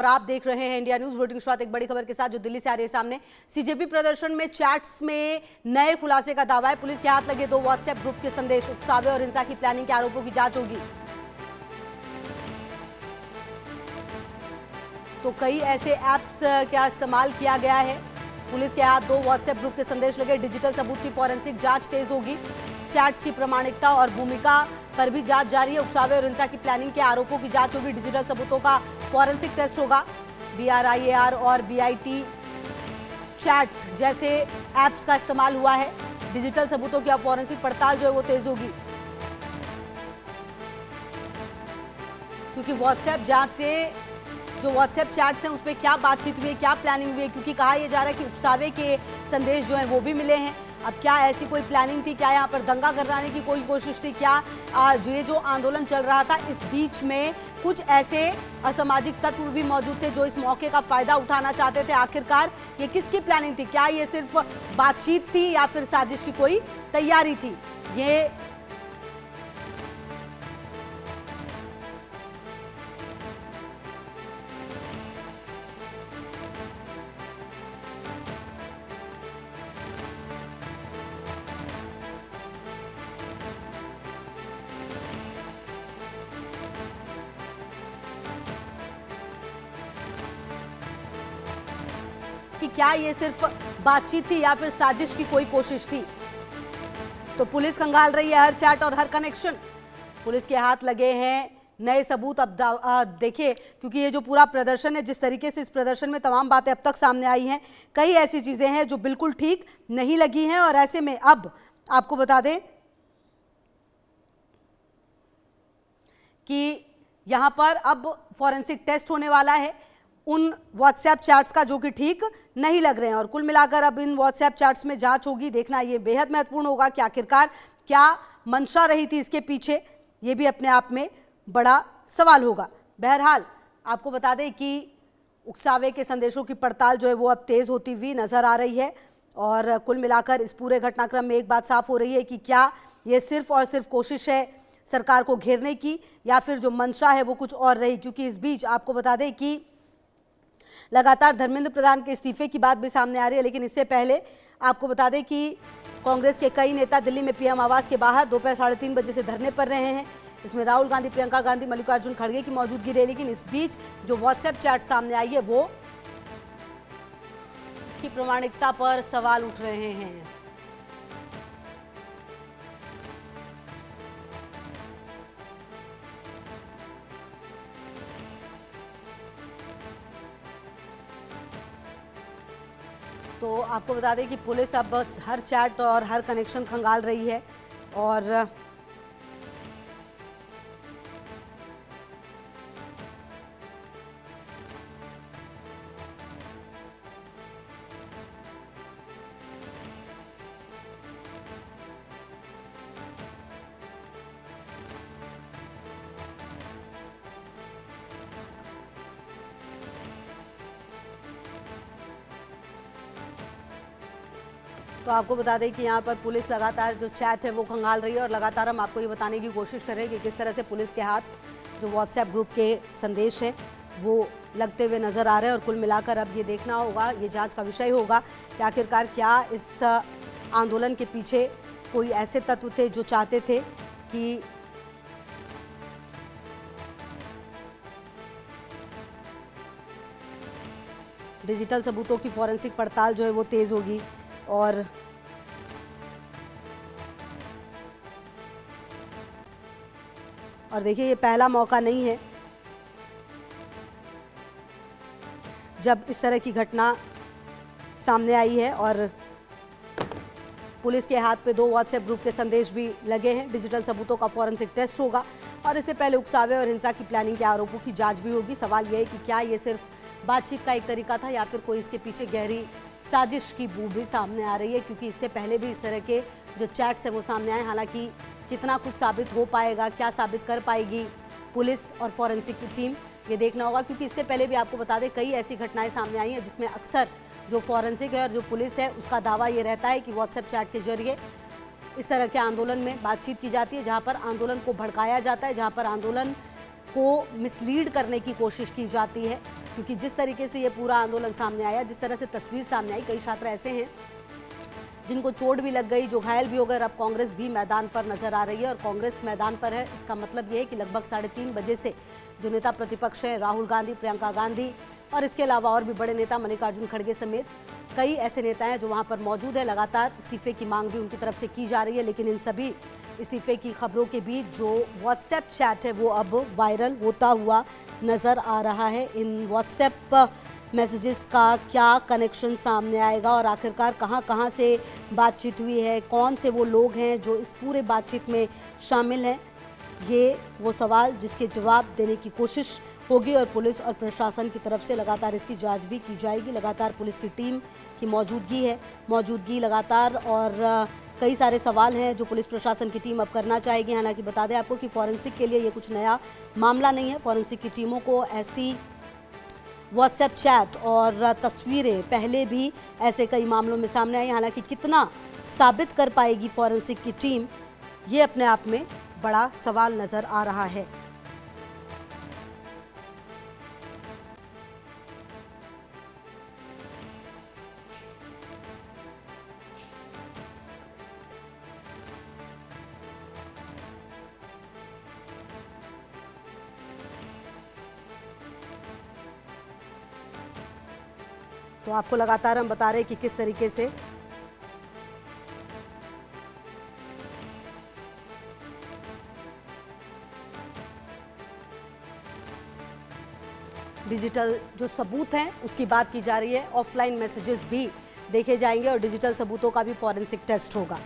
और आप देख रहे हैं इंडिया न्यूज बुलेटिन। शुरुआत एक बड़ी खबर के साथ जो दिल्ली से आ रही है सामने। सीजेपी प्रदर्शन में चैट्स में नए खुलासे का दावा है। पुलिस के हाथ लगे 2 व्हाट्सएप ग्रुप के संदेश, उकसावे और हिंसा की प्लानिंग के आरोपों की जांच होगी। तो कई ऐसे ऐप्स का इस्तेमाल किया गया है। पुलिस के हाथ 2 व्हाट्सएप ग्रुप के संदेश लगे। डिजिटल सबूत की फॉरेंसिक जांच तेज होगी। चैट्स की प्रामाणिकता और भूमिका पर भी जांच जारी है। उकसावे और हिंसा की प्लानिंग के आरोपों की जांच होगी। डिजिटल सबूतों का फॉरेंसिक टेस्ट होगा। BRIAR और BIT चैट जैसे ऐप्स का इस्तेमाल हुआ है। डिजिटल सबूतों की फॉरेंसिक पड़ताल जो है वो तेज होगी, क्योंकि व्हाट्सएप जांच से जो व्हाट्सएप चैट्स हैं उस पर क्या बातचीत हुई है, क्या प्लानिंग हुई है, क्योंकि कहा यह जा रहा है कि उकसावे के संदेश जो हैं वो भी मिले हैं। अब क्या ऐसी कोई प्लानिंग थी, क्या यहाँ पर दंगा कराने की कोई कोशिश थी, क्या जो आंदोलन चल रहा था इस बीच में कुछ ऐसे असामाजिक तत्व भी मौजूद थे जो इस मौके का फायदा उठाना चाहते थे। आखिरकार ये किसकी प्लानिंग थी? क्या ये सिर्फ बातचीत थी या फिर साजिश की कोई तैयारी थी? ये कि क्या ये सिर्फ बातचीत थी या फिर साजिश की कोई कोशिश थी? तो पुलिस खंगाल रही है हर चैट और हर कनेक्शन। पुलिस के हाथ लगे हैं नए सबूत। अब देखिए, क्योंकि ये जो पूरा प्रदर्शन है, जिस तरीके से इस प्रदर्शन में तमाम बातें अब तक सामने आई हैं, कई ऐसी चीजें हैं जो बिल्कुल ठीक नहीं लगी हैं। और ऐसे में अब आपको बता दें कि यहां पर अब फॉरेंसिक टेस्ट होने वाला है उन व्हाट्सएप चैट्स का जो कि ठीक नहीं लग रहे हैं। और कुल मिलाकर अब इन व्हाट्सएप चैट्स में जांच होगी। देखना ये बेहद महत्वपूर्ण होगा कि आखिरकार क्या मंशा रही थी इसके पीछे, ये भी अपने आप में बड़ा सवाल होगा। बहरहाल आपको बता दें कि उकसावे के संदेशों की पड़ताल जो है वो अब तेज होती हुई नजर आ रही है। और कुल मिलाकर इस पूरे घटनाक्रम में एक बात साफ हो रही है कि क्या ये सिर्फ और सिर्फ कोशिश है सरकार को घेरने की, या फिर जो मंशा है वो कुछ और रही। क्योंकि इस बीच आपको बता दें कि लगातार धर्मेंद्र प्रधान के इस्तीफे की बात भी सामने आ रही है। लेकिन इससे पहले आपको बता दें कि कांग्रेस के कई नेता दिल्ली में PM आवास के बाहर दोपहर 3:30 बजे से धरने पर रहे हैं। इसमें राहुल गांधी, प्रियंका गांधी, मल्लिकार्जुन खड़गे की मौजूदगी रही। लेकिन इस बीच जो व्हाट्सएप चैट सामने आई है वो इसकी प्रामाणिकता पर सवाल उठ रहे हैं। तो आपको बता दें कि पुलिस अब हर चैट और हर कनेक्शन खंगाल रही है। और तो आपको बता दें कि यहाँ पर पुलिस लगातार जो चैट है वो खंगाल रही है। और लगातार हम आपको ये बताने की कोशिश कर रहे हैं कि किस तरह से पुलिस के हाथ जो व्हाट्सएप ग्रुप के संदेश हैं वो लगते हुए नज़र आ रहे हैं। और कुल मिलाकर अब ये देखना होगा, ये जांच का विषय होगा कि आखिरकार क्या इस आंदोलन के पीछे कोई ऐसे तत्व थे जो चाहते थे कि डिजिटल सबूतों की फॉरेंसिक पड़ताल जो है वो तेज होगी। और देखिए, ये पहला मौका नहीं है जब इस तरह की घटना सामने आई है। और पुलिस के हाथ पे 2 व्हाट्सएप ग्रुप के संदेश भी लगे हैं। डिजिटल सबूतों का फॉरेंसिक टेस्ट होगा और इससे पहले उकसावे और हिंसा की प्लानिंग के आरोपों की जांच भी होगी। सवाल यह है कि क्या ये सिर्फ बातचीत का एक तरीका था या फिर कोई इसके पीछे गहरी साजिश की बू भी सामने आ रही है, क्योंकि इससे पहले भी इस तरह के जो चैट्स है वो सामने आए। हालांकि कितना कुछ साबित हो पाएगा, क्या साबित कर पाएगी पुलिस और फॉरेंसिक की टीम, ये देखना होगा। क्योंकि इससे पहले भी आपको बता दें कई ऐसी घटनाएं सामने आई हैं जिसमें अक्सर जो फॉरेंसिक है और जो पुलिस है उसका दावा ये रहता है कि व्हाट्सएप चैट के जरिए इस तरह के आंदोलन में बातचीत की जाती है, जहां पर आंदोलन को भड़काया जाता है, जहां पर आंदोलन को मिसलीड करने की कोशिश की जाती है। क्योंकि जिस तरीके से ये पूरा आंदोलन सामने आया, जिस तरह से तस्वीर सामने आई, कई छात्र ऐसे हैं जिनको चोट भी लग गई, जो घायल भी हो गए। अब कांग्रेस भी मैदान पर नजर आ रही है और कांग्रेस मैदान पर है, इसका मतलब ये है कि लगभग 3:30 बजे से जो नेता प्रतिपक्ष हैं, राहुल गांधी, प्रियंका गांधी और इसके अलावा और भी बड़े नेता मल्लिकार्जुन खड़गे समेत कई ऐसे नेता हैं जो वहां पर मौजूद है। लगातार इस्तीफे की मांग भी उनकी तरफ से की जा रही है, लेकिन इन सभी इस्तीफे की खबरों के बीच जो व्हाट्सएप चैट है वो अब वायरल होता हुआ नजर आ रहा है। इन व्हाट्सएप मैसेजेस का क्या कनेक्शन सामने आएगा और आखिरकार कहां से बातचीत हुई है, कौन से वो लोग हैं जो इस पूरे बातचीत में शामिल हैं, ये वो सवाल जिसके जवाब देने की कोशिश होगी और पुलिस और प्रशासन की तरफ से लगातार इसकी जांच भी की जाएगी। लगातार पुलिस की टीम की मौजूदगी लगातार और कई सारे सवाल हैं जो पुलिस प्रशासन की टीम अब करना चाहेगी। हालांकि बता दें आपको कि फॉरेंसिक के लिए ये कुछ नया मामला नहीं है। फॉरेंसिक की टीमों को ऐसी व्हाट्सएप चैट और तस्वीरें पहले भी ऐसे कई मामलों में सामने आई। हालांकि कितना साबित कर पाएगी फॉरेंसिक की टीम, ये अपने आप में बड़ा सवाल नजर आ रहा है। तो आपको लगातार हम बता रहे हैं कि किस तरीके से डिजिटल जो सबूत हैं उसकी बात की जा रही है। ऑफलाइन मैसेजेस भी देखे जाएंगे और डिजिटल सबूतों का भी फॉरेंसिक टेस्ट होगा।